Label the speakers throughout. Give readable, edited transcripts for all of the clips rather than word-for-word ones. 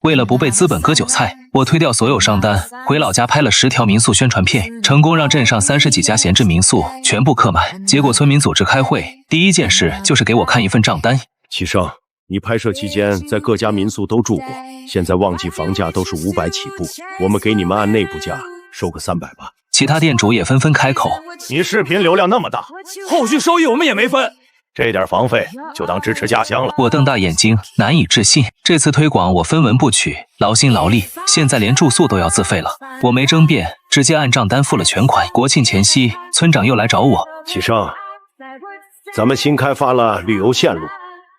Speaker 1: 为了不被资本割韭菜，我推掉所有商单，回老家拍了10条民宿宣传片，成功让镇上30几家闲置民宿全部客满。结果村民组织开会，第一件事就是给我看一份账单。
Speaker 2: 启胜，你拍摄期间在各家民宿都住过，现在旺季房价都是500起步，我们给你们按内部价收个300吧。
Speaker 1: 其他店主也纷纷开口，
Speaker 2: 你视频流量那么大，后续收益我们也没分，这点房费就当支持家乡了。
Speaker 1: 我瞪大眼睛，难以置信，这次推广我分文不取，劳心劳力，现在连住宿都要自费了。我没争辩，直接按账单付了全款。国庆前夕，村长又来找我，
Speaker 2: 启胜，咱们新开发了旅游线路，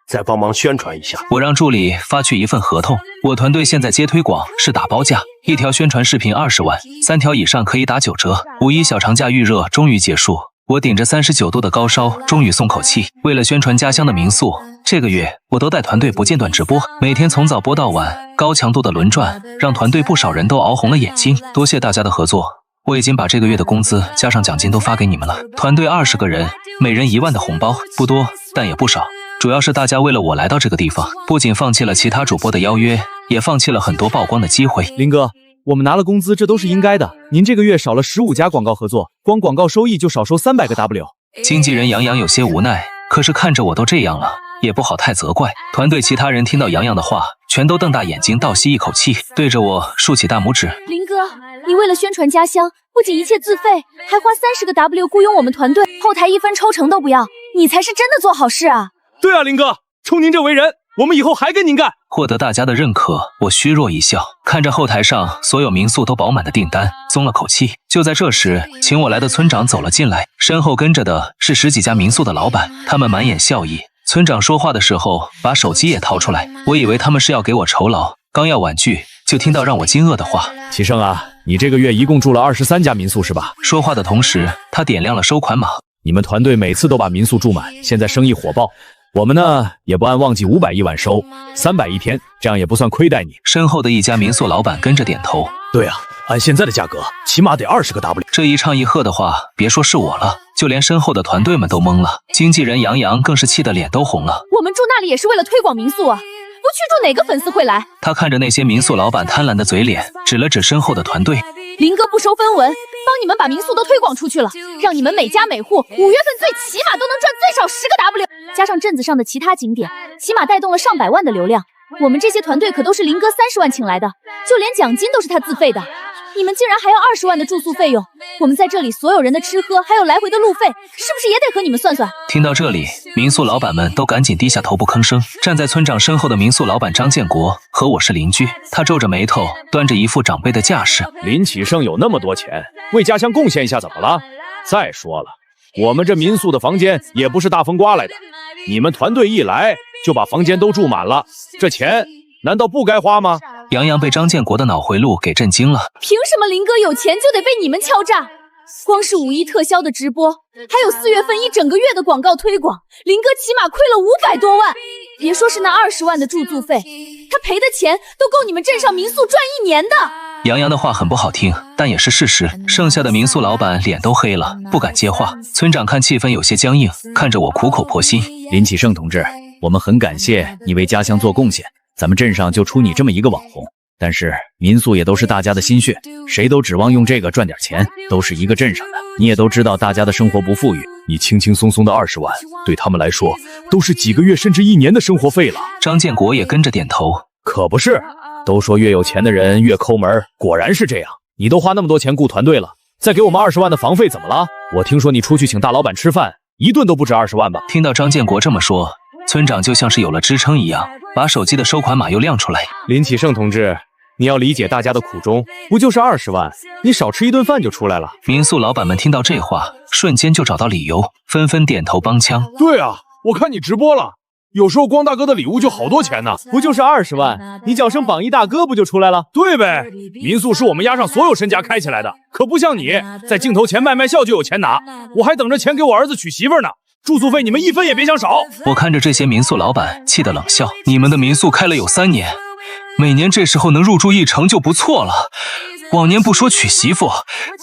Speaker 2: 再帮忙宣传一下。
Speaker 1: 我让助理发去一份合同，我团队现在接推广是打包价，1条宣传视频20万，3条以上可以打9折。5·1小长假预热终于结束，我顶着39度的高烧，终于松口气。为了宣传家乡的民宿，这个月我都带团队不间断直播，每天从早播到晚，高强度的轮转，让团队不少人都熬红了眼睛。多谢大家的合作，我已经把这个月的工资加上奖金都发给你们了。团队20个人，每人1万的红包，不多，但也不少。主要是大家为了我来到这个地方，不仅放弃了其他主播的邀约，也放弃了很多曝光的机会。
Speaker 3: 林哥，我们拿了工资，这都是应该的。您这个月少了15家广告合作，光广告收益就少收300个 W。
Speaker 1: 经纪人杨洋有些无奈，可是看着我都这样了，也不好太责怪。团队其他人听到杨洋的话，全都瞪大眼睛，倒吸一口气，对着我竖起大拇指。
Speaker 4: 林哥，你为了宣传家乡，不仅一切自费，还花30个 W 雇佣我们团队，后台1分抽成都不要，你才是真的做好事啊！
Speaker 3: 对啊，林哥，冲您这为人，我们以后还跟您干。
Speaker 1: 获得大家的认可，我虚弱一笑，看着后台上所有民宿都饱满的订单，松了口气。就在这时，请我来的村长走了进来，身后跟着的是10几家民宿的老板，他们满眼笑意。村长说话的时候，把手机也掏出来，我以为他们是要给我酬劳，刚要婉拒，就听到让我惊愕的话：
Speaker 3: 启胜啊，你这个月一共住了23家民宿是吧？
Speaker 1: 说话的同时，他点亮了收款码。
Speaker 3: 你们团队每次都把民宿住满，现在生意火爆。我们呢也不按旺季500一晚收，300一天，这样也不算亏待你。
Speaker 1: 身后的一家民宿老板跟着点头。
Speaker 3: 对啊，按现在的价格，起码得20个 W。
Speaker 1: 这一唱一和的话，别说是我了，就连身后的团队们都懵了。经纪人杨洋更是气得脸都红了。
Speaker 4: 我们住那里也是为了推广民宿啊，不去住哪个粉丝会来？
Speaker 1: 他看着那些民宿老板贪婪的嘴脸，指了指身后的团队。
Speaker 4: 林哥不收分文，帮你们把民宿都推广出去了，让你们每家每户5月份最起码都能赚最少10个 W， 加上镇子上的其他景点，起码带动了上百万的流量。我们这些团队可都是林哥30万请来的，就连奖金都是他自费的。你们竟然还要20万的住宿费用，我们在这里所有人的吃喝还有来回的路费，是不是也得和你们算算？
Speaker 1: 听到这里，民宿老板们都赶紧低下头不吭声。站在村长身后的民宿老板张建国和我是邻居，他皱着眉头，端着一副长辈的架势。
Speaker 3: 林启胜有那么多钱，为家乡贡献一下怎么了？再说了，我们这民宿的房间也不是大风刮来的，你们团队一来就把房间都住满了，这钱难道不该花吗？
Speaker 1: 杨洋被张建国的脑回路给震惊了。
Speaker 4: 凭什么林哥有钱就得被你们敲诈？光是5·1特销的直播，还有4月份一整个月的广告推广，林哥起码亏了500多万。别说是那20万的住宿费，他赔的钱都够你们镇上民宿赚1年的。
Speaker 1: 杨洋的话很不好听，但也是事实。剩下的民宿老板脸都黑了，不敢接话。村长看气氛有些僵硬，看着我苦口婆心。
Speaker 3: 林启胜同志，我们很感谢你为家乡做贡献，咱们镇上就出你这么一个网红，但是民宿也都是大家的心血，谁都指望用这个赚点钱，都是一个镇上的，你也都知道大家的生活不富裕，你轻轻松松的20万，对他们来说都是几个月甚至1年的生活费了。
Speaker 1: 张建国也跟着点头。
Speaker 3: 可不是，都说越有钱的人越抠门，果然是这样。你都花那么多钱雇团队了，再给我们20万的房费怎么了？我听说你出去请大老板吃饭，一顿都不止20万吧？
Speaker 1: 听到张建国这么说，村长就像是有了支撑一样，把手机的收款码又亮出来。
Speaker 5: 林启胜同志，你要理解大家的苦衷，不就是20万，你少吃一顿饭就出来了。
Speaker 1: 民宿老板们听到这话，瞬间就找到理由，纷纷点头帮腔。
Speaker 5: 对啊，我看你直播了，有时候光大哥的礼物就好多钱呢，
Speaker 3: 不就是20万，你叫声榜一大哥不就出来了？
Speaker 5: 对呗，民宿是我们押上所有身家开起来的，可不像你在镜头前卖笑就有钱拿，我还等着钱给我儿子娶媳妇呢，住宿费你们1分也别想少。
Speaker 1: 我看着这些民宿老板气得冷笑，你们的民宿开了有3年，每年这时候能入住1成就不错了，往年不说娶媳妇，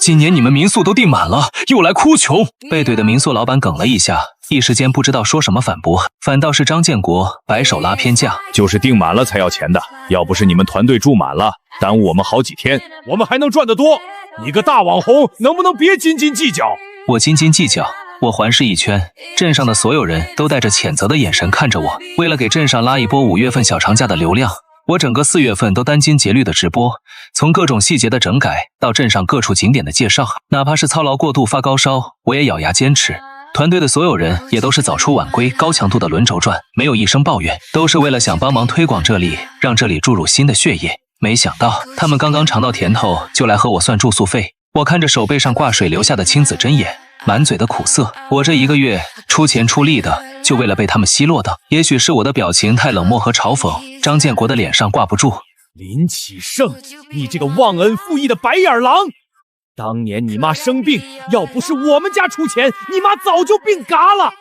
Speaker 1: 今年你们民宿都订满了，又来哭穷。背对的民宿老板哽了一下，一时间不知道说什么反驳，反倒是张建国摆手拉偏架，
Speaker 5: 就是订满了才要钱的，要不是你们团队住满了，耽误我们好几天，我们还能赚得多。你个大网红，能不能别斤斤计较？
Speaker 1: 我斤斤计较。我环视一圈，镇上的所有人都带着谴责的眼神看着我。为了给镇上拉一波5月份小长假的流量，我整个4月份都殚精竭虑的直播，从各种细节的整改到镇上各处景点的介绍，哪怕是操劳过度发高烧，我也咬牙坚持。团队的所有人也都是早出晚归，高强度的轮轴转，没有一声抱怨，都是为了想帮忙推广这里，让这里注入新的血液。没想到他们刚刚尝到甜头，就来和我算住宿费。我看着手背上挂水流下的青子针眼，满嘴的苦涩。我这1个月出钱出力的，就为了被他们奚落的。也许是我的表情太冷漠和嘲讽，张建国的脸上挂不住。
Speaker 5: 林启盛，你这个忘恩负义的白眼狼！当年你妈生病，要不是我们家出钱，你妈早就病嘎了。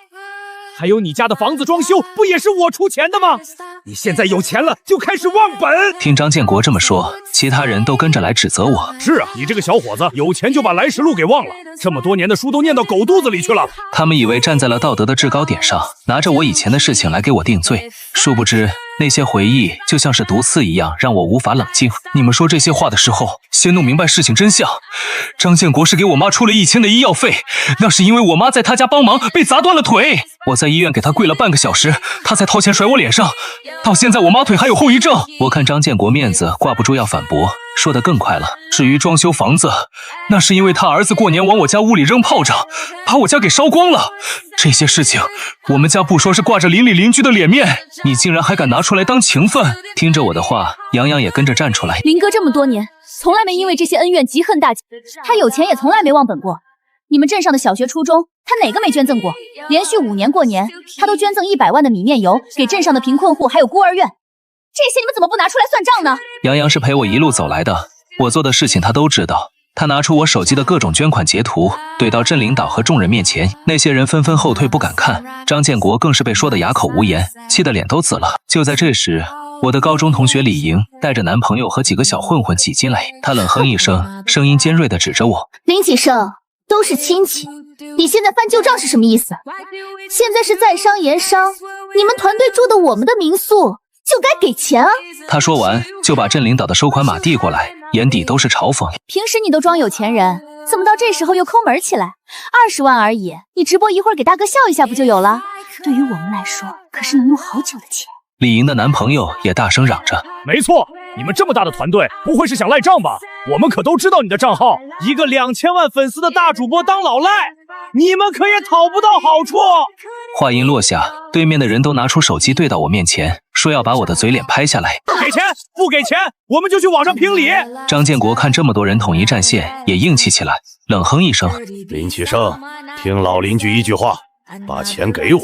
Speaker 5: 还有你家的房子装修，不也是我出钱的吗？你现在有钱了，就开始忘本。
Speaker 1: 听张建国这么说，其他人都跟着来指责我。
Speaker 5: 是啊，你这个小伙子有钱就把来时路给忘了，这么多年的书都念到狗肚子里去了。
Speaker 1: 他们以为站在了道德的制高点上，拿着我以前的事情来给我定罪，殊不知那些回忆就像是毒刺一样，让我无法冷静。你们说这些话的时候，先弄明白事情真相。张建国是给我妈出了1000的医药费，那是因为我妈在他家帮忙被砸断了腿，我在医院给他跪了半个小时，他才掏钱甩我脸上，到现在我妈腿还有后遗症。我看张建国面子挂不住要反驳，说得更快了。至于装修房子，那是因为他儿子过年往我家屋里扔炮仗，把我家给烧光了。这些事情我们家不说是挂着邻里邻居的脸面，你竟然还敢拿出来当情分。听着我的话，杨洋也跟着站出来。
Speaker 4: 林哥这么多年从来没因为这些恩怨积恨大结，他有钱也从来没忘本过。你们镇上的小学初中，他哪个没捐赠过？连续5年过年，他都捐赠100万的米面油给镇上的贫困户还有孤儿院。这些你们怎么不拿出来算账呢？
Speaker 1: 杨洋是陪我一路走来的，我做的事情他都知道。他拿出我手机的各种捐款截图，怼到镇领导和众人面前，那些人纷纷后退不敢看。张建国更是被说得哑口无言，气得脸都紫了。就在这时，我的高中同学李莹带着男朋友和几个小混混挤进来，她冷哼一声，声音尖锐地指着我：
Speaker 4: 林启盛，都是亲戚，你现在翻旧账是什么意思？现在是在商言商，你们团队住的我们的民宿就该给钱啊！
Speaker 1: 他说完就把镇领导的收款码递过来，眼底都是嘲讽。
Speaker 4: 平时你都装有钱人，怎么到这时候又抠门起来？20万而已，你直播一会儿给大哥笑一下不就有了？对于我们来说，可是能用好久的钱。
Speaker 1: 李莹的男朋友也大声嚷着：
Speaker 5: 没错，你们这么大的团队，不会是想赖账吧？我们可都知道你的账号，一个2000万粉丝的大主播当老赖，你们可也讨不到好处。
Speaker 1: 话音落下，对面的人都拿出手机对到我面前，说要把我的嘴脸拍下来。
Speaker 5: 给钱不给钱，我们就去网上评理。
Speaker 1: 张建国看这么多人统一战线，也硬气起来，冷哼一声：
Speaker 2: 林启盛，听老邻居一句话，把钱给我，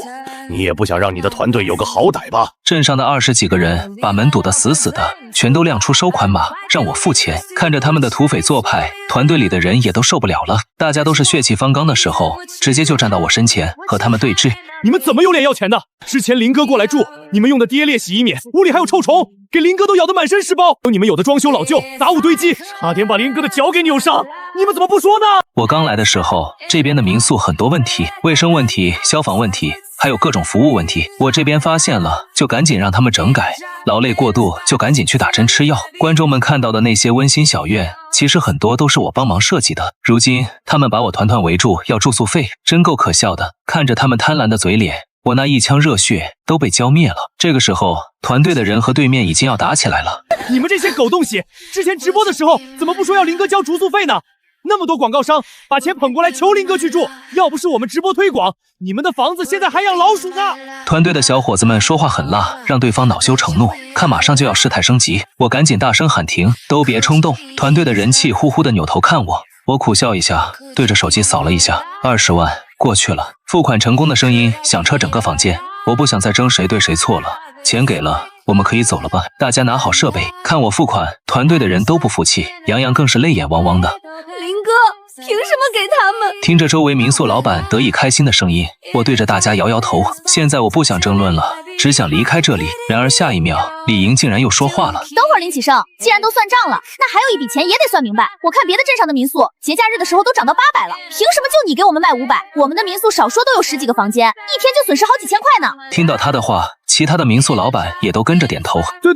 Speaker 2: 你也不想让你的团队有个好歹吧？
Speaker 1: 镇上的20几个人把门堵得死死的，全都亮出收款码让我付钱。看着他们的土匪做派，团队里的人也都受不了了，大家都是血气方刚的时候，直接就站到我身前和他们对峙。
Speaker 5: 你们怎么有脸要钱的？之前林哥过来住，你们用的爹劣洗衣棉，屋里还有臭虫，给林哥都咬得满身是包。你们有的装修老旧，杂物堆积，差点把林哥的脚给扭伤。你们怎么不说呢？
Speaker 1: 我刚来的时候，这边的民宿很多问题，卫生问题、消防问题，还有各种服务问题。我这边发现了，就赶紧让他们整改。劳累过度就赶紧去打针吃药。观众们看到的那些温馨小院，其实很多都是我帮忙设计的。如今他们把我团团围住要住宿费，真够可笑的。看着他们贪婪的嘴脸，我那一腔热血都被浇灭了。这个时候，团队的人和对面已经要打起来了。
Speaker 5: 你们这些狗东西，之前直播的时候怎么不说要林哥交住宿费呢？那么多广告商把钱捧过来求林哥去住，要不是我们直播推广，你们的房子现在还养老鼠呢。
Speaker 1: 团队的小伙子们说话很辣，让对方恼羞成怒，看马上就要事态升级，我赶紧大声喊停，都别冲动。团队的人气呼呼的扭头看我，我苦笑一下，对着手机扫了一下，20万过去了，付款成功的声音响彻整个房间。我不想再争谁对谁错了，钱给了，我们可以走了吧？大家拿好设备，看我付款。团队的人都不服气，杨洋更是泪眼汪汪的。
Speaker 4: 林哥，凭什么给他们？
Speaker 1: 听着周围民宿老板得意开心的声音，我对着大家摇摇头。现在我不想争论了，只想离开这里。然而下一秒，李莹竟然又说话了。
Speaker 4: 等会儿林启胜，既然都算账了，那还有一笔钱也得算明白。我看别的镇上的民宿，节假日的时候都涨到800了，凭什么就你给我们卖500？我们的民宿少说都有10几个房间，一天就损失好几千块呢。
Speaker 1: 听到他的话，其他的民宿老板也都跟着点头。
Speaker 5: 对，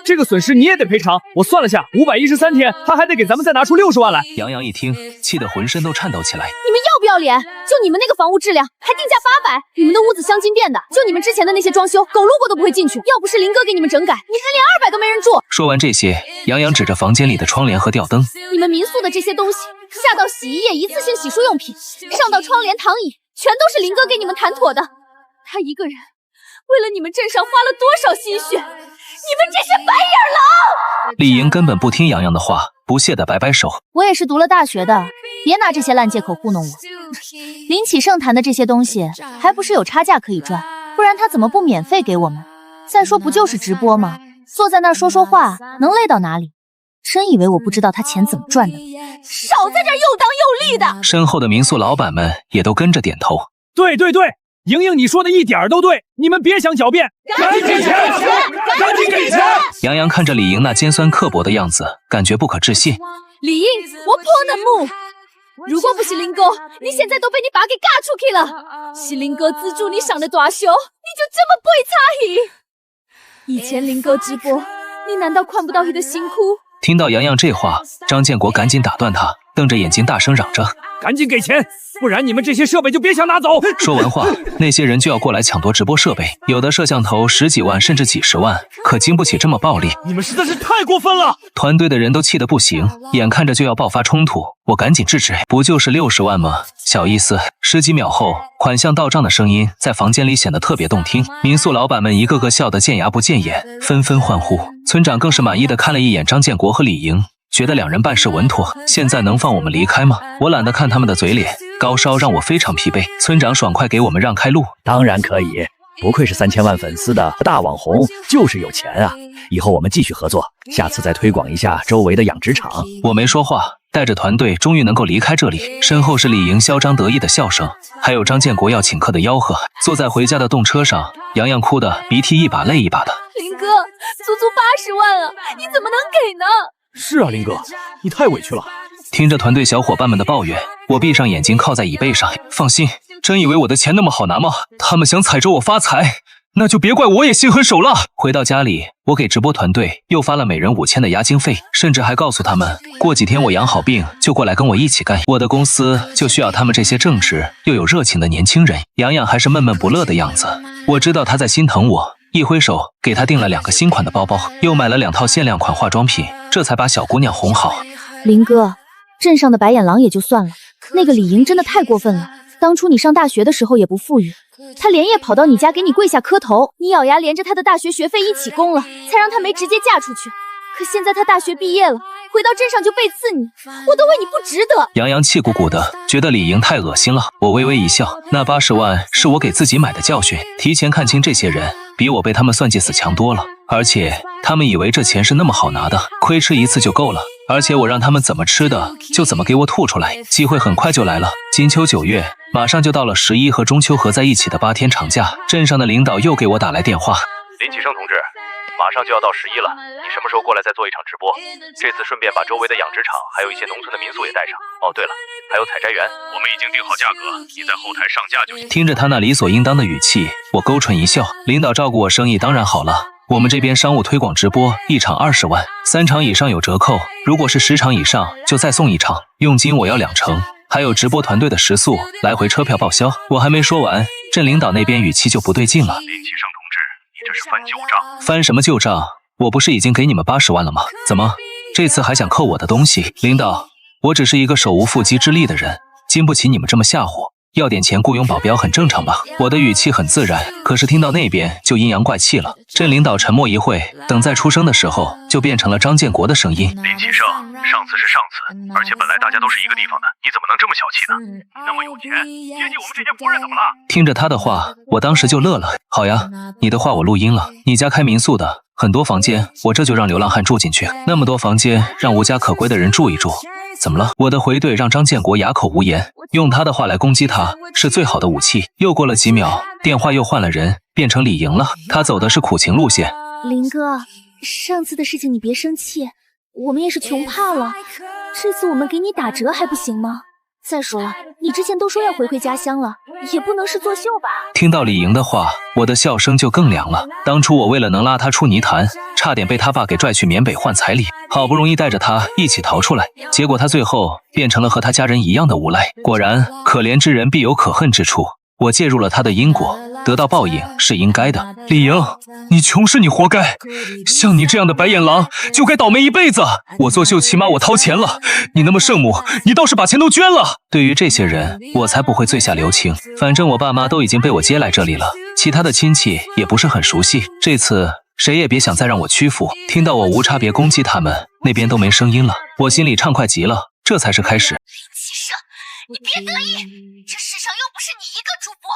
Speaker 5: 这个损失你也得赔偿。我算了下，513天，他还得给咱们再拿出60万来。
Speaker 1: 杨洋一听，气得浑身都颤抖起来。
Speaker 4: 你们要不要脸？就你们那个房屋质量，还定价800，你们的屋子镶金店的，就你们之前的那些装修，狗路过都不会进去。要不是林哥给你们整改，你还连200都没人住。
Speaker 1: 说完这些，杨洋指着房间里的窗帘和吊灯。
Speaker 4: 你们民宿的这些东西，下到洗衣液、一次性洗漱用品，上到窗帘、躺椅，全都是林哥给你们谈妥的。他一个人为了你们镇上花了多少心血，你们这些白眼狼！
Speaker 1: 李莹根本不听杨洋的话，不屑地摆摆手。
Speaker 4: 我也是读了大学的，别拿这些烂借口糊弄我。林启胜谈的这些东西，还不是有差价可以赚，不然他怎么不免费给我们？再说不就是直播吗？坐在那儿说说话，能累到哪里？真以为我不知道他钱怎么赚的？少在这儿又当又立的！
Speaker 1: 身后的民宿老板们也都跟着点头。
Speaker 5: 对，莹莹你说的一点都对，你们别想狡辩，赶紧给钱，赶紧给钱！
Speaker 1: 杨洋看着李莹那尖酸刻薄的样子，感觉不可置信。
Speaker 4: 李莹，我破能木。如果不是林哥，你现在都被你爸给赶出去了。是林哥资助你上的大学，你就这么背差戏？以前林哥直播，你难道看不到他的辛苦？
Speaker 1: 听到杨洋这话，张建国赶紧打断他，瞪着眼睛大声嚷着：“
Speaker 5: 赶紧给钱，不然你们这些设备就别想拿走！”
Speaker 1: 说完话，那些人就要过来抢夺直播设备，有的摄像头10几万甚至几10万，可经不起这么暴力。
Speaker 5: 你们实在是太过分了！
Speaker 1: 团队的人都气得不行，眼看着就要爆发冲突，我赶紧制止。不就是60万吗？小意思。10几秒后，款项到账的声音在房间里显得特别动听，民宿老板们一个个笑得见牙不见眼，纷纷欢呼。村长更是满意的看了一眼张建国和李莹，觉得两人办事稳妥，现在能放我们离开吗？我懒得看他们的嘴脸，高烧让我非常疲惫。村长爽快给我们让开路。
Speaker 3: 当然可以，不愧是3000万粉丝的大网红，就是有钱啊！以后我们继续合作，下次再推广一下周围的养殖场。
Speaker 1: 我没说话，带着团队终于能够离开这里，身后是李莹嚣张得意的笑声，还有张建国要请客的吆喝。坐在回家的动车上，洋洋哭得鼻涕一把泪一把的。
Speaker 4: 林哥，足80万啊，你怎么能给呢？
Speaker 5: 是啊，林哥，你太委屈了。
Speaker 1: 听着团队小伙伴们的抱怨，我闭上眼睛靠在椅背上。放心，真以为我的钱那么好拿吗？他们想踩着我发财，那就别怪我也心狠手辣。回到家里，我给直播团队又发了每人5000的押金费，甚至还告诉他们，过几天我养好病就过来跟我一起干，我的公司就需要他们这些正直又有热情的年轻人。洋洋还是闷闷不乐的样子，我知道他在心疼我，一挥手给他订了2个新款的包包，又买了2套限量款化妆品，这才把小姑娘哄好。
Speaker 4: 林哥，镇上的白眼狼也就算了，那个李莹真的太过分了。当初你上大学的时候也不富裕，他连夜跑到你家给你跪下磕头，你咬牙连着他的大学学费一起供了，才让他没直接嫁出去。可现在他大学毕业了，回到镇上就背刺你，我都为你不值得。
Speaker 1: 杨洋气鼓鼓的，觉得李莹太恶心了。我微微一笑，那80万是我给自己买的教训，提前看清这些人，比我被他们算计死强多了。而且他们以为这钱是那么好拿的，亏吃一次就够了。而且我让他们怎么吃的就怎么给我吐出来，机会很快就来了。金秋9月，马上就到了11和中秋合在一起的8天长假，镇上的领导又给我打来电话。
Speaker 6: 林启胜同志，马上就要到11了，你什么时候过来再做一场直播？这次顺便把周围的养殖场还有一些农村的民宿也带上。哦，对了，还有采摘园，我们已经定好价格，你在后台上架就行。
Speaker 1: 听着他那理所应当的语气，我勾唇一笑。领导照顾我生意当然好了，我们这边商务推广直播1场20万，3场以上有折扣，如果是10场以上就再送1场，佣金我要2成，还有直播团队的食宿，来回车票报销。我还没说完，镇领导那边语气就不对劲了。
Speaker 6: 林启胜同志，你这是翻旧账。
Speaker 1: 翻什么旧账？我不是已经给你们80万了吗？怎么这次还想扣我的东西？领导，我只是一个手无缚鸡之力的人，经不起你们这么吓唬。要点钱雇佣保镖很正常吧？我的语气很自然，可是听到那边就阴阳怪气了。镇领导沉默一会，等再出声的时候，就变成了张建国的声音。
Speaker 6: 林启胜，上次是上次，而且本来大家都是一个地方的，你怎么能这么小气呢？你那么有钱，接济我们这些仆人怎么了？
Speaker 1: 听着他的话，我当时就乐了。好呀，你的话我录音了。你家开民宿的，很多房间，我这就让流浪汉住进去。那么多房间，让无家可归的人住一住。怎么了？我的回怼让张建国哑口无言。
Speaker 4: 我
Speaker 1: 用他的话来攻击他是最好的武器。又过了几秒，电话又换了人，变成李莹了。他走的是苦情路线。
Speaker 4: 林哥，上次的事情你别生气，我们也是穷怕了，这次我们给你打折还不行吗？再说了，你之前都说要回馈家乡了，也不能是作秀吧？
Speaker 1: 听到李莹的话，我的笑声就更凉了。当初我为了能拉他出泥潭，差点被他爸给拽去缅北换彩礼，好不容易带着他一起逃出来，结果他最后变成了和他家人一样的无赖。果然，可怜之人必有可恨之处。我介入了他的因果，得到报应是应该的。李莹，你穷是你活该，像你这样的白眼狼就该倒霉一辈子。我作秀起码我掏钱了，你那么圣母，你倒是把钱都捐了。对于这些人，我才不会最下留情。反正我爸妈都已经被我接来这里了，其他的亲戚也不是很熟悉。这次谁也别想再让我屈服。听到我无差别攻击他们，那边都没声音了，我心里畅快极了。这才是开始。
Speaker 4: 其实你别得意，这世上又不是你一个主播，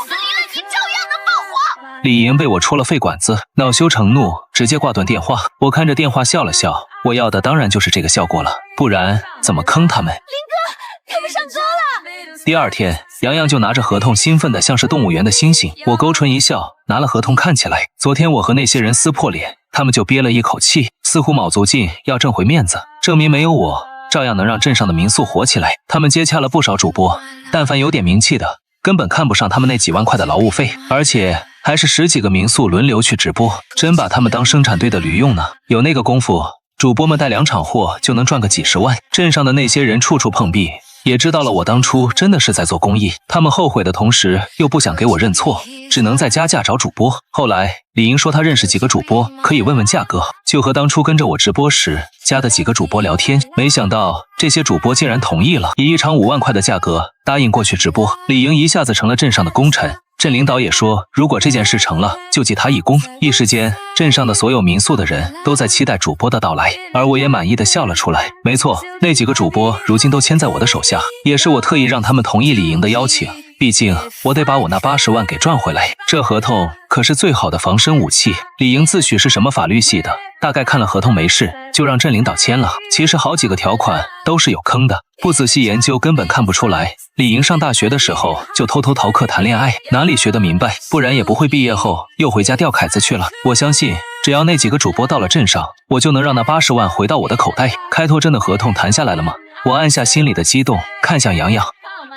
Speaker 4: 我们离了你照样能爆火。
Speaker 1: 李莹被我戳了肺管子，恼羞成怒，直接挂断电话。我看着电话笑了笑，我要的当然就是这个效果了，不然怎么坑他们？
Speaker 4: 林哥，他们上钩了！
Speaker 1: 第二天，洋洋就拿着合同，兴奋的像是动物园的猩猩。我勾唇一笑，拿了合同看起来。昨天我和那些人撕破脸，他们就憋了一口气，似乎卯足劲要挣回面子，证明没有我照样能让镇上的民宿火起来。他们接洽了不少主播，但凡有点名气的，根本看不上他们那几万块的劳务费，而且还是10几个民宿轮流去直播，真把他们当生产队的驴用呢。有那个功夫，主播们带2场货就能赚个几十万。镇上的那些人处处碰壁，也知道了我当初真的是在做公益，他们后悔的同时又不想给我认错，只能再加价找主播。后来李莹说她认识几个主播，可以问问价格，就和当初跟着我直播时加的几个主播聊天，没想到这些主播竟然同意了，以1场5万块的价格答应过去直播。李莹一下子成了镇上的功臣，镇领导也说如果这件事成了就记他一功。一时间镇上的所有民宿的人都在期待主播的到来，而我也满意的笑了出来。没错，那几个主播如今都签在我的手下，也是我特意让他们同意李莹的邀请，毕竟我得把我那80万给赚回来。这合同可是最好的防身武器。李莹自诩是什么法律系的，大概看了合同没事，就让镇领导签了。其实好几个条款都是有坑的，不仔细研究根本看不出来。李莹上大学的时候就偷偷逃课谈恋爱，哪里学得明白，不然也不会毕业后又回家钓凯子去了。我相信只要那几个主播到了镇上，我就能让那80万回到我的口袋。开拓镇的合同谈下来了吗？我按下心里的激动，看向洋洋。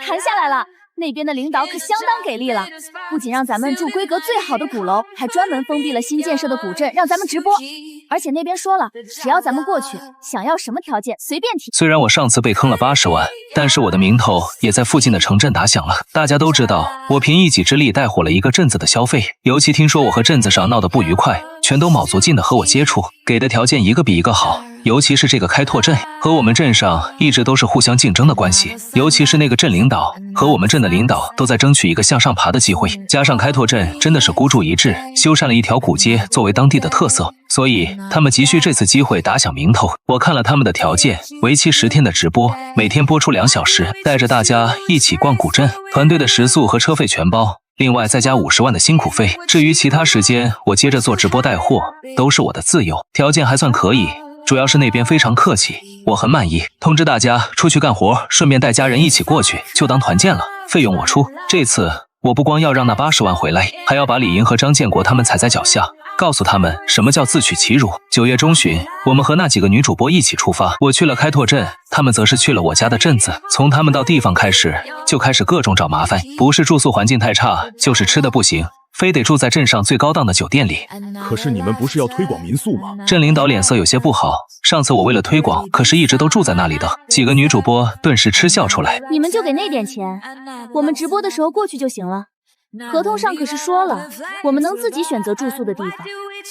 Speaker 4: 谈下来了，那边的领导可相当给力了，不仅让咱们住规格最好的鼓楼，还专门封闭了新建设的古镇让咱们直播，而且那边说了，只要咱们过去，想要什么条件随便提。
Speaker 1: 虽然我上次被坑了80万，但是我的名头也在附近的城镇打响了，大家都知道我凭一己之力带火了一个镇子的消费，尤其听说我和镇子上闹得不愉快，全都卯足劲的和我接触，给的条件一个比一个好。尤其是这个开拓镇和我们镇上一直都是互相竞争的关系，尤其是那个镇领导和我们镇的领导都在争取一个向上爬的机会，加上开拓镇真的是孤注一掷，修缮了一条古街作为当地的特色，所以他们急需这次机会打响名头。我看了他们的条件，为期10天的直播，每天播出2小时，带着大家一起逛古镇，团队的食宿和车费全包，另外再加50万的辛苦费，至于其他时间我接着做直播带货都是我的自由，条件还算可以，主要是那边非常客气，我很满意。通知大家出去干活，顺便带家人一起过去，就当团建了，费用我出。这次我不光要让那80万回来，还要把李莹和张建国他们踩在脚下，告诉他们什么叫自取其辱。9月中旬，我们和那几个女主播一起出发，我去了开拓镇，他们则是去了我家的镇子。从他们到地方开始，就开始各种找麻烦，不是住宿环境太差，就是吃的不行，非得住在镇上最高档的酒店里。
Speaker 2: 可是你们不是要推广民宿吗？
Speaker 1: 镇领导脸色有些不好，上次我为了推广，可是一直都住在那里的。几个女主播顿时嗤笑出来。
Speaker 4: 你们就给那点钱，我们直播的时候过去就行了。合同上可是说了，我们能自己选择住宿的地方，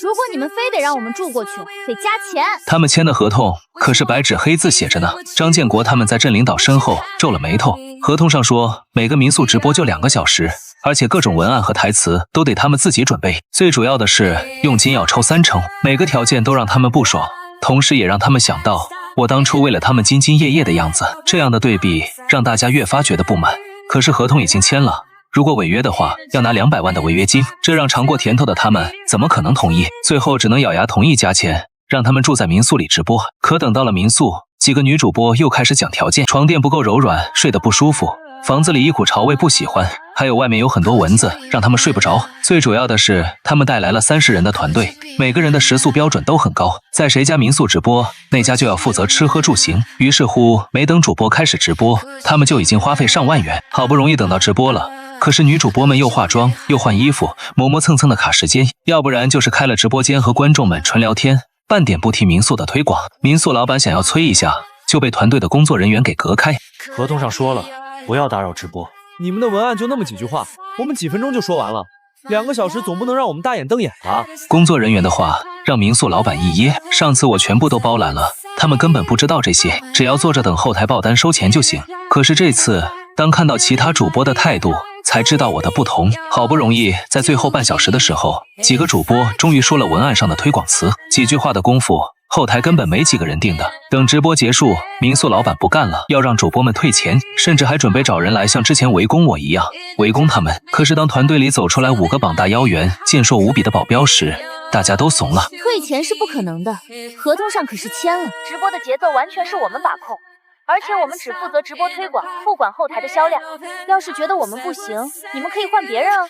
Speaker 4: 如果你们非得让我们住过去，得加钱。
Speaker 1: 他们签的合同可是白纸黑字写着呢。张建国他们在镇领导身后皱了眉头，合同上说每个民宿直播就2个小时，而且各种文案和台词都得他们自己准备，最主要的是佣金要抽30%，每个条件都让他们不爽，同时也让他们想到我当初为了他们兢兢业业的样子。这样的对比让大家越发觉得不满。可是合同已经签了，如果违约的话，要拿200万的违约金，这让尝过甜头的他们怎么可能同意？最后只能咬牙同意加钱，让他们住在民宿里直播。可等到了民宿，几个女主播又开始讲条件，床垫不够柔软，睡得不舒服。房子里一股潮味不喜欢，还有外面有很多蚊子，让他们睡不着。最主要的是，他们带来了30人的团队，每个人的食宿标准都很高，在谁家民宿直播，那家就要负责吃喝住行。于是乎，没等主播开始直播，他们就已经花费上万元。好不容易等到直播了，可是女主播们又化妆又换衣服，磨磨蹭蹭的卡时间，要不然就是开了直播间和观众们纯聊天，半点不提民宿的推广。民宿老板想要催一下，就被团队的工作人员给隔开。
Speaker 5: 合同上说了，不要打扰直播。你们的文案就那么几句话，我们几分钟就说完了，2个小时总不能让我们大眼瞪眼吧？
Speaker 1: 工作人员的话让民宿老板一噎，上次我全部都包揽了，他们根本不知道这些，只要坐着等后台爆单收钱就行。可是这次当看到其他主播的态度，才知道我的不同。好不容易在最后半小时的时候，几个主播终于说了文案上的推广词，几句话的功夫，后台根本没几个人订的。等直播结束，民宿老板不干了，要让主播们退钱，甚至还准备找人来像之前围攻我一样围攻他们。可是当团队里走出来5个膀大腰圆、健硕无比的保镖时，大家都怂了。
Speaker 4: 退钱是不可能的，合同上可是签了，直播的节奏完全是我们把控。而且我们只负责直播推广，不管后台的销量。要是觉得我们不行，你们可以换别人啊。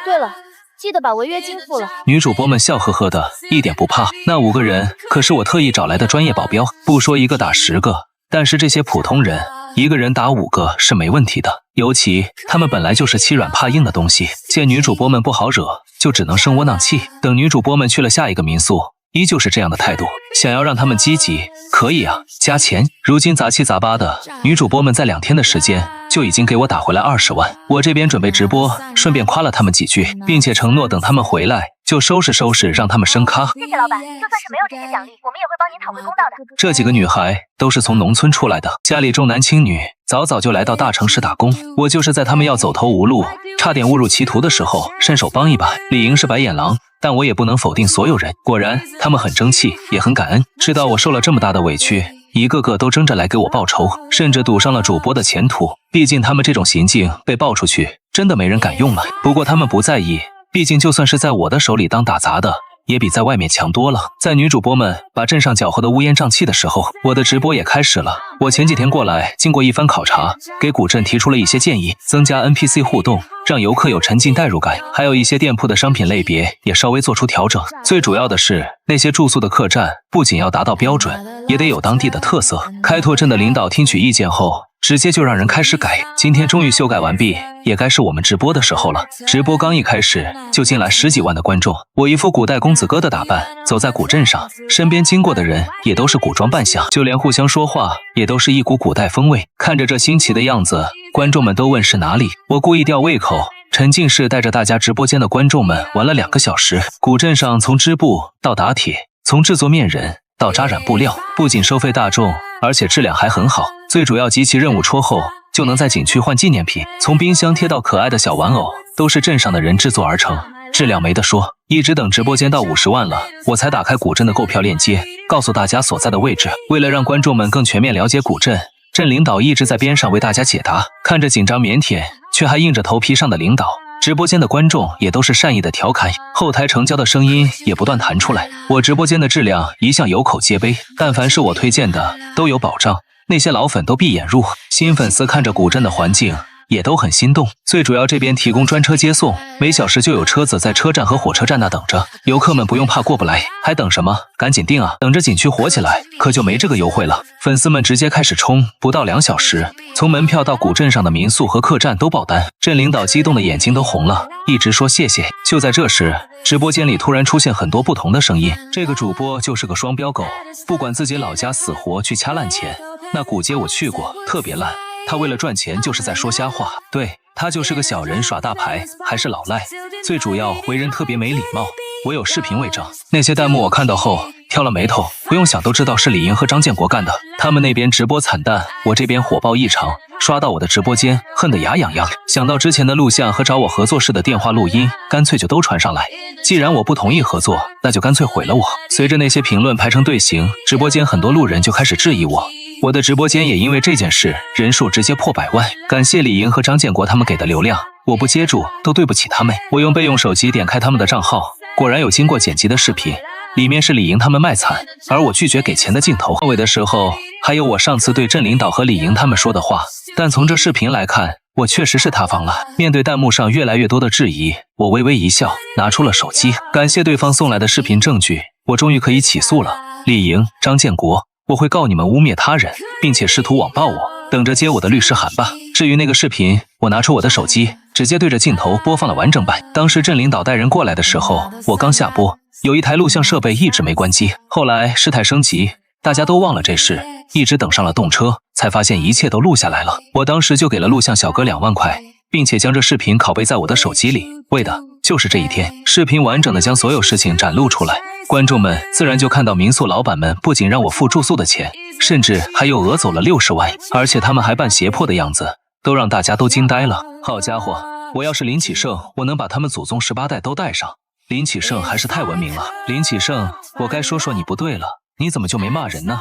Speaker 4: 对了，记得把违约金付了。
Speaker 1: 女主播们笑呵呵的，一点不怕。那5个人可是我特意找来的专业保镖，不说1个打10个，但是这些普通人1个人打5个是没问题的。尤其他们本来就是欺软怕硬的东西，见女主播们不好惹，就只能生窝囊气。等女主播们去了下一个民宿，依旧是这样的态度，想要让他们积极，可以啊，加钱。如今杂七杂八的，女主播们在2天的时间就已经给我打回来20万。我这边准备直播，顺便夸了他们几句，并且承诺等他们回来就收拾收拾，让他们升咖。
Speaker 4: 谢谢老板，就算是没有这些奖励，我们也会帮您讨回公道的。
Speaker 1: 这几个女孩都是从农村出来的，家里重男轻女，早早就来到大城市打工。我就是在他们要走投无路，差点误入歧途的时候，伸手帮一把。李莹是白眼狼，但我也不能否定所有人。果然，他们很争气，也很感恩，知道我受了这么大的委屈，一个个都争着来给我报仇，甚至赌上了主播的前途。毕竟他们这种行径被爆出去，真的没人敢用了。不过他们不在意，毕竟就算是在我的手里当打杂的，也比在外面强多了。在女主播们把镇上搅和得乌烟瘴气的时候，我的直播也开始了。我前几天过来，经过一番考察，给古镇提出了一些建议，增加 NPC 互动，让游客有沉浸代入感，还有一些店铺的商品类别也稍微做出调整。最主要的是，那些住宿的客栈不仅要达到标准，也得有当地的特色。开拓镇的领导听取意见后，直接就让人开始改。今天终于修改完毕，也该是我们直播的时候了。直播刚一开始，就进来10几万的观众。我一副古代公子哥的打扮，走在古镇上，身边经过的人也都是古装扮相，就连互相说话也都是一股古代风味。看着这新奇的样子，观众们都问是哪里。我故意吊胃口，沉浸式带着大家直播间的观众们玩了2个小时。古镇上从织布到打铁，从制作面人到扎染布料，不仅收费大众，而且质量还很好。最主要集齐任务戳后，就能在景区换纪念品，从冰箱贴到可爱的小玩偶，都是镇上的人制作而成，质量没得说。一直等直播间到50万了，我才打开古镇的购票链接，告诉大家所在的位置。为了让观众们更全面了解古镇，镇领导一直在边上为大家解答。看着紧张腼腆却还硬着头皮上的领导，直播间的观众也都是善意的调侃，后台成交的声音也不断弹出来。我直播间的质量一向有口皆碑，但凡是我推荐的都有保障，那些老粉都闭眼入，新粉丝看着古镇的环境也都很心动。最主要这边提供专车接送，每小时就有车子在车站和火车站那等着，游客们不用怕过不来，还等什么？赶紧订啊！等着景区火起来，可就没这个优惠了。粉丝们直接开始冲，不到2小时，从门票到古镇上的民宿和客栈都爆单。镇领导激动的眼睛都红了，一直说谢谢。就在这时，直播间里突然出现很多不同的声音。这个主播就是个双标狗，不管自己老家死活去掐烂钱。那古街我去过，特别烂。他为了赚钱就是在说瞎话，对，他就是个小人耍大牌，还是老赖，最主要为人特别没礼貌。我有视频为证。那些弹幕我看到后挑了眉头，不用想都知道是李莹和张建国干的。他们那边直播惨淡，我这边火爆异常，刷到我的直播间恨得牙痒痒。想到之前的录像和找我合作时的电话录音，干脆就都传上来。既然我不同意合作，那就干脆毁了我。随着那些评论排成队形，直播间很多路人就开始质疑我。我的直播间也因为这件事人数直接破100万，感谢李莹和张建国他们给的流量，我不接住都对不起他们。我用备用手机点开他们的账号，果然有经过剪辑的视频，里面是李莹他们卖惨，而我拒绝给钱的镜头。末尾的时候还有我上次对镇领导和李莹他们说的话。但从这视频来看，我确实是塌房了。面对弹幕上越来越多的质疑，我微微一笑，拿出了手机，感谢对方送来的视频证据，我终于可以起诉了。李莹、张建国，我会告你们污蔑他人，并且试图网暴我，等着接我的律师函吧。至于那个视频，我拿出我的手机，直接对着镜头播放了完整版。当时镇领导带人过来的时候，我刚下播，有一台录像设备一直没关机，后来事态升级，大家都忘了这事，一直等上了动车，才发现一切都录下来了。我当时就给了录像小哥2万块，并且将这视频拷贝在我的手机里，为的就是这一天。视频完整的将所有事情展露出来，观众们自然就看到民宿老板们不仅让我付住宿的钱，甚至还有讹走了60万，而且他们还扮胁迫的样子，都让大家都惊呆了。好家伙，我要是林启胜，我能把他们祖宗18代都带上。林启胜还是太文明了。林启胜，我该说说你不对了，你怎么就没骂人呢？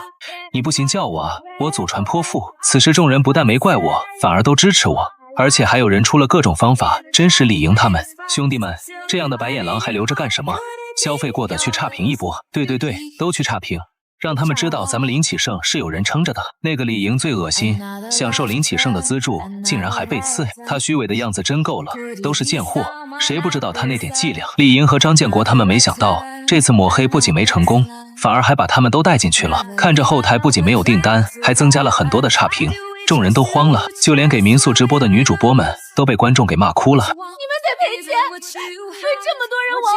Speaker 1: 你不行叫我啊，我祖传泼妇。此时众人不但没怪我，反而都支持我，而且还有人出了各种方法真实李莹他们。兄弟们，这样的白眼狼还留着干什么？消费过的去差评一波，对，都去差评，让他们知道咱们林启胜是有人撑着的。那个李莹最恶心，享受林启胜的资助，竟然还被刺，他虚伪的样子真够了，都是贱货，谁不知道他那点伎俩？李莹和张建国他们没想到，这次抹黑不仅没成功，反而还把他们都带进去了。看着后台不仅没有订单，还增加了很多的差评，众人都慌了，就连给民宿直播的女主播们都被观众给骂哭了。
Speaker 4: 你们得赔钱，为这么多人玩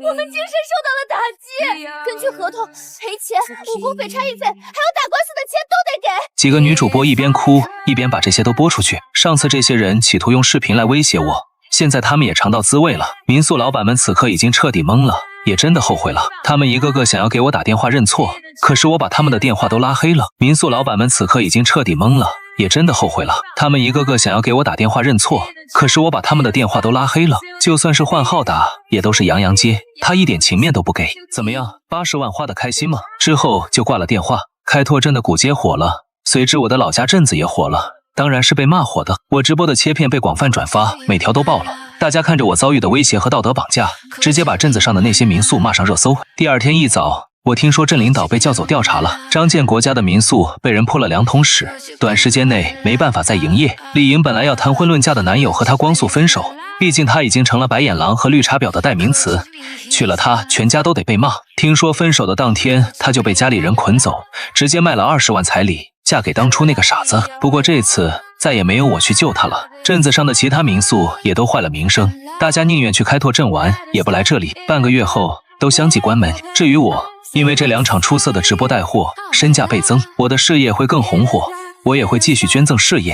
Speaker 4: 我们精神受到了打击。根据合同，赔钱、误工费、差役费，还有打官司的钱都得给。
Speaker 1: 几个女主播一边哭一边把这些都播出去。上次这些人企图用视频来威胁我，现在他们也尝到滋味了。民宿老板们此刻已经彻底懵了，也真的后悔了。他们一个个想要给我打电话认错，可是我把他们的电话都拉黑了。民宿老板们此刻已经彻底懵了，也真的后悔了。他们一个个想要给我打电话认错，可是我把他们的电话都拉黑了。就算是换号打，也都是杨洋接，他一点情面都不给。怎么样，80万花得开心吗？之后就挂了电话。开拓镇的古街火了，随之我的老家镇子也火了，当然是被骂火的。我直播的切片被广泛转发，每条都爆了。大家看着我遭遇的威胁和道德绑架，直接把镇子上的那些民宿骂上热搜。第二天一早，我听说镇领导被叫走调查了，张建国家的民宿被人泼了2桶屎，短时间内没办法再营业。李莹本来要谈婚论嫁的男友和她光速分手，毕竟她已经成了白眼狼和绿茶婊的代名词，娶了她全家都得被骂。听说分手的当天，她就被家里人捆走，直接卖了20万彩礼，嫁给当初那个傻子。不过这次再也没有我去救她了。镇子上的其他民宿也都坏了名声，大家宁愿去开拓镇玩，也不来这里。半个月后都相继关门。至于我，因为这2场出色的直播带货，身价倍增，我的事业会更红火，我也会继续捐赠事业。